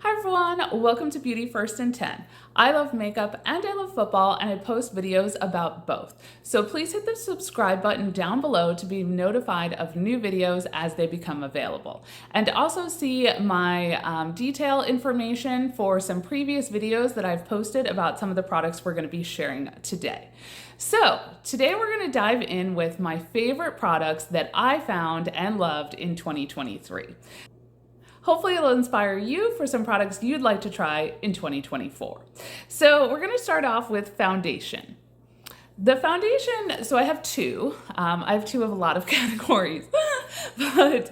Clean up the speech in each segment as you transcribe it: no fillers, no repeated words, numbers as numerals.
Hi everyone, welcome to Beauty First and 10. I love makeup and I love football and I post videos about both. So please hit the subscribe button down below to be notified of new videos as they become available. And also see my detail information for some previous videos that I've posted about some of the products we're going to be sharing today. So today we're going to dive in with my favorite products that I found and loved in 2023. Hopefully it'll inspire you for some products you'd like to try in 2024. So we're going to start off with foundation. The foundation, so I have two. I have two of a lot of categories, but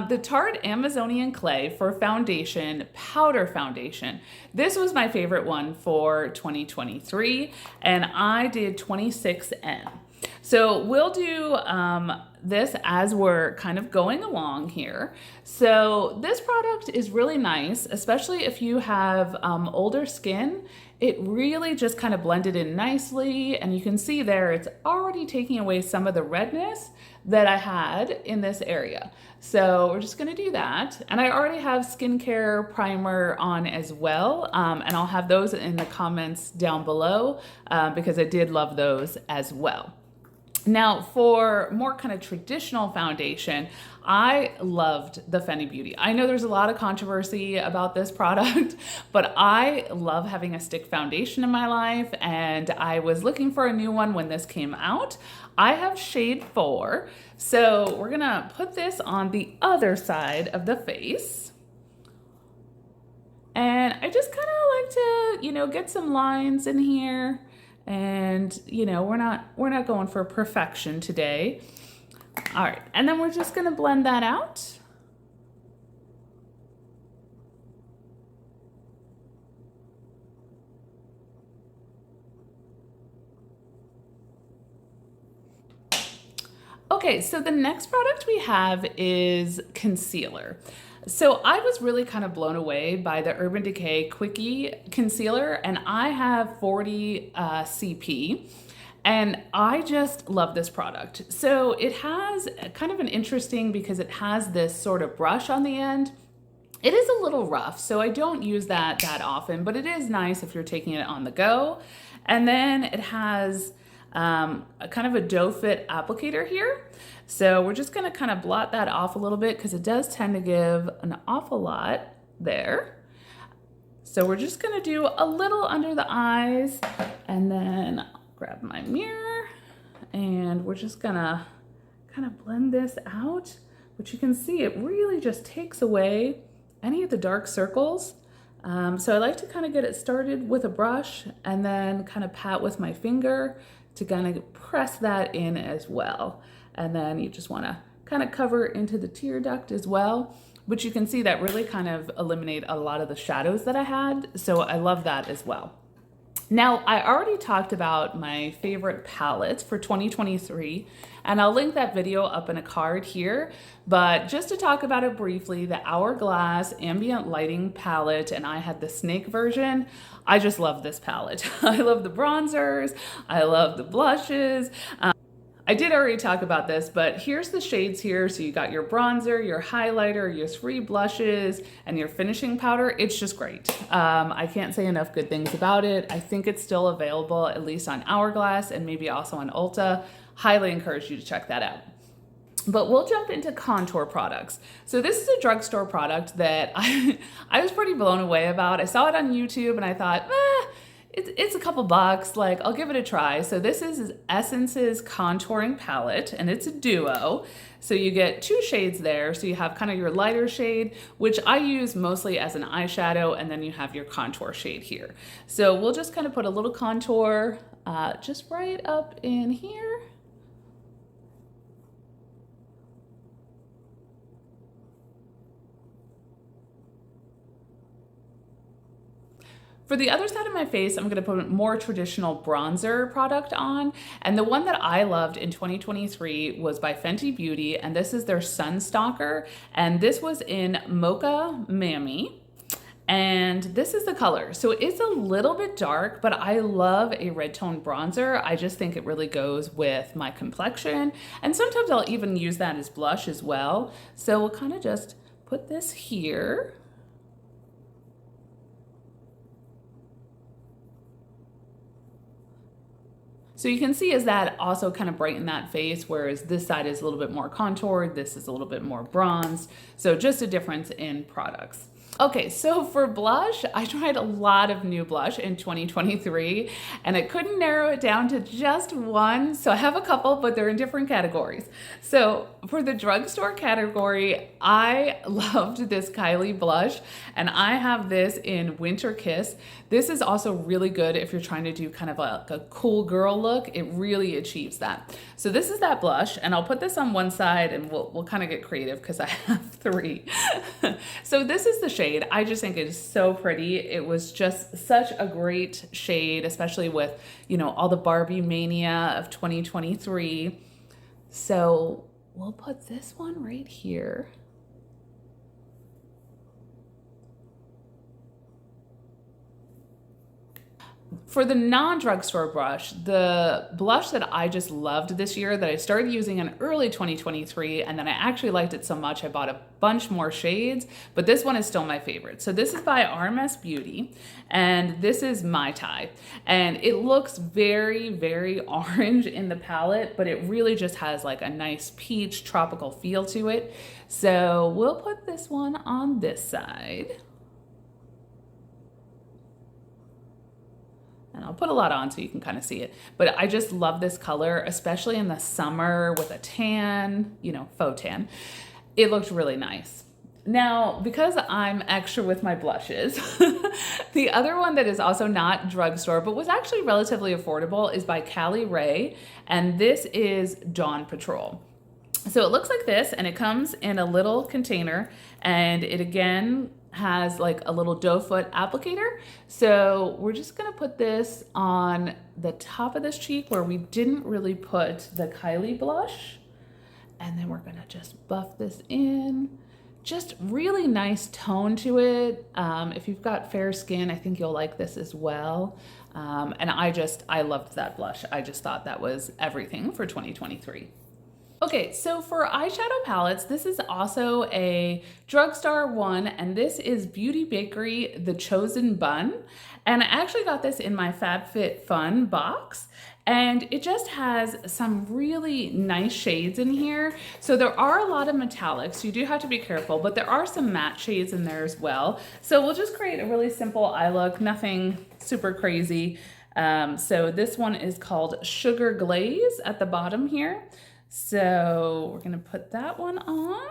the Tarte Amazonian Clay for foundation, powder foundation. This was my favorite one for 2023, and I did 26N. So we'll do this as we're kind of going along here. So this product is really nice, especially if you have older skin. It really just kind of blended in nicely, and you can see there it's already taking away some of the redness that I had in this area. So we're just gonna do that. And I already have skincare primer on as well, and I'll have those in the comments down below because I did love those as well. Now, for more kind of traditional foundation, I loved the Fenty Beauty. I know there's a lot of controversy about this product, but I love having a stick foundation in my life, and I was looking for a new one when this came out. I have shade 4, so we're gonna put this on the other side of the face. And I just kind of like to, get some lines in here. And we're not going for perfection today. All right, and then we're just gonna blend that out. Okay, so the next product we have is concealer. So I was really kind of blown away by the Urban Decay Quickie Concealer, and I have 40 CP, and I just love this product. So it has kind of an interesting, because it has this sort of brush on the end. It is a little rough, so I don't use that often, but it is nice if you're taking it on the go. And then it has a kind of a doe fit applicator here. So we're just gonna kind of blot that off a little bit because it does tend to give an awful lot there. So we're just gonna do a little under the eyes, and then I'll grab my mirror and we're just gonna kind of blend this out. But you can see it really just takes away any of the dark circles. So I like to kind of get it started with a brush and then kind of pat with my finger to kind of press that in as well. And then you just want to kind of cover into the tear duct as well. But you can see that really kind of eliminate a lot of the shadows that I had. So I love that as well. Now, I already talked about my favorite palettes for 2023, and I'll link that video up in a card here. But just to talk about it briefly, the Hourglass Ambient Lighting palette, and I had the snake version. I just love this palette. I love the bronzers, I love the blushes. I did already talk about this, but here's the shades here. So you got your bronzer, your highlighter, your 3 blushes, and your finishing powder. It's just great. I can't say enough good things about it. I think it's still available, at least on Hourglass and maybe also on Ulta. Highly encourage you to check that out. But we'll jump into contour products. So this is a drugstore product that I was pretty blown away about. I saw it on YouTube and I thought, it's a couple bucks, like I'll give it a try. So this is Essence's contouring palette, and it's a duo. So you get 2 shades there. So you have kind of your lighter shade, which I use mostly as an eyeshadow, and then you have your contour shade here. So we'll just kind of put a little contour just right up in here. For the other side of my face, I'm gonna put a more traditional bronzer product on. And the one that I loved in 2023 was by Fenty Beauty, and this is their Sun Stalker. And this was in Mocha Mammy. And this is the color. So it's a little bit dark, but I love a red tone bronzer. I just think it really goes with my complexion. And sometimes I'll even use that as blush as well. So we'll kind of just put this here. So you can see as that also kind of brighten that face, whereas this side is a little bit more contoured, this is a little bit more bronzed. So just a difference in products. Okay, so for blush, I tried a lot of new blush in 2023 and I couldn't narrow it down to just one. So I have a couple, but they're in different categories. So for the drugstore category, I loved this Kylie blush and I have this in Winter Kiss. This is also really good if you're trying to do kind of like a cool girl look. It really achieves that. So this is that blush and I'll put this on one side and we'll kind of get creative because I have three. So this is the shade. I just think it is so pretty. It was just such a great shade, especially with, you know, all the Barbie mania of 2023. So we'll put this one right here. For the non-drugstore brush, the blush that I just loved this year that I started using in early 2023, and then I actually liked it so much I bought a bunch more shades, but this one is still my favorite. So this is by RMS Beauty, and this is Mai Tai. And it looks very, very orange in the palette, but it really just has like a nice peach tropical feel to it. So we'll put this one on this side. And I'll put a lot on so you can kind of see it. But I just love this color, especially in the summer with a tan, you know, faux tan. It looked really nice. Now, because I'm extra with my blushes, the other one that is also not drugstore, but was actually relatively affordable is by Cali Ray, and this is Dawn Patrol. So it looks like this, and it comes in a little container, and it again has like a little doe foot applicator. So we're just gonna put this on the top of this cheek where we didn't really put the Kylie blush. And then we're gonna just buff this in. Just really nice tone to it. If you've got fair skin, I think you'll like this as well. And I loved that blush. I just thought that was everything for 2023. Okay, so for eyeshadow palettes, this is also a drugstore one, and this is Beauty Bakery The Chosen Bun. And I actually got this in my FabFitFun box, and it just has some really nice shades in here. So there are a lot of metallics, you do have to be careful, but there are some matte shades in there as well. So we'll just create a really simple eye look, nothing super crazy. So this one is called Sugar Glaze at the bottom here. So we're gonna put that one on.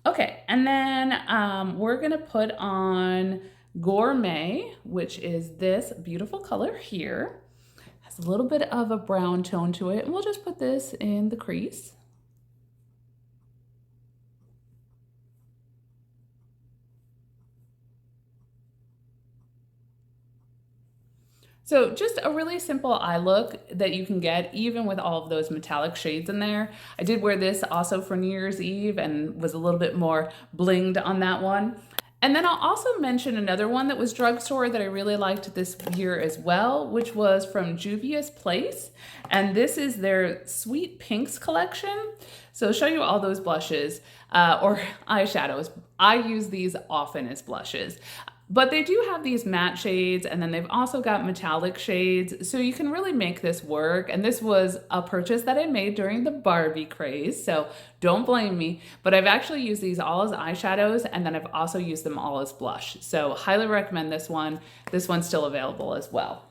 Okay, and then we're gonna put on Gourmet, which is this beautiful color here. Has a little bit of a brown tone to it, and we'll just put this in the crease. So just a really simple eye look that you can get even with all of those metallic shades in there. I did wear this also for New Year's Eve and was a little bit more blinged on that one. And then I'll also mention another one that was drugstore that I really liked this year as well, which was from Juvia's Place. And this is their Sweet Pinks collection. So I'll show you all those blushes or eyeshadows. I use these often as blushes. But they do have these matte shades, and then they've also got metallic shades, so you can really make this work. And this was a purchase that I made during the Barbie craze, so don't blame me. But I've actually used these all as eyeshadows, and then I've also used them all as blush. So highly recommend this one. This one's still available as well.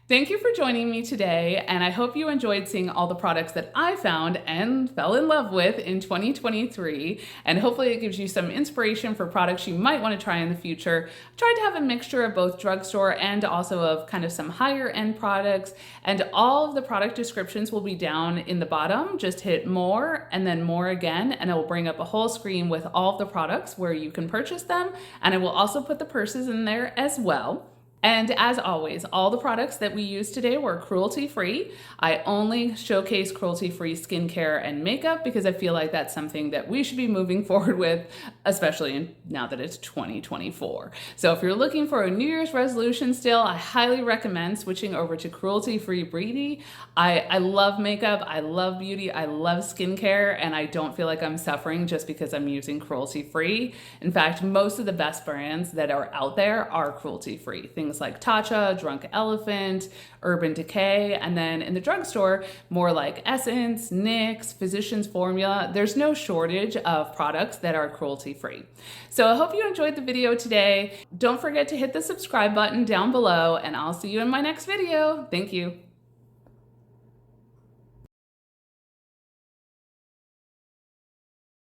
Thank you for joining me today, and I hope you enjoyed seeing all the products that I found and fell in love with in 2023, and hopefully it gives you some inspiration for products you might want to try in the future. I tried to have a mixture of both drugstore and also of kind of some higher end products, and all of the product descriptions will be down in the bottom. Just hit more and then more again, and it will bring up a whole screen with all of the products where you can purchase them, and I will also put the purses in there as well. And as always, all the products that we used today were cruelty-free. I only showcase cruelty-free skincare and makeup because I feel like that's something that we should be moving forward with, especially now that it's 2024. So if you're looking for a New Year's resolution still, I highly recommend switching over to cruelty-free beauty. I love makeup, I love beauty, I love skincare, and I don't feel like I'm suffering just because I'm using cruelty-free. In fact, most of the best brands that are out there are cruelty-free. Things like Tatcha, Drunk Elephant, Urban Decay, and then in the drugstore, more like Essence, NYX, Physicians Formula. There's no shortage of products that are cruelty-free. So I hope you enjoyed the video today. Don't forget to hit the subscribe button down below, and I'll see you in my next video. Thank you.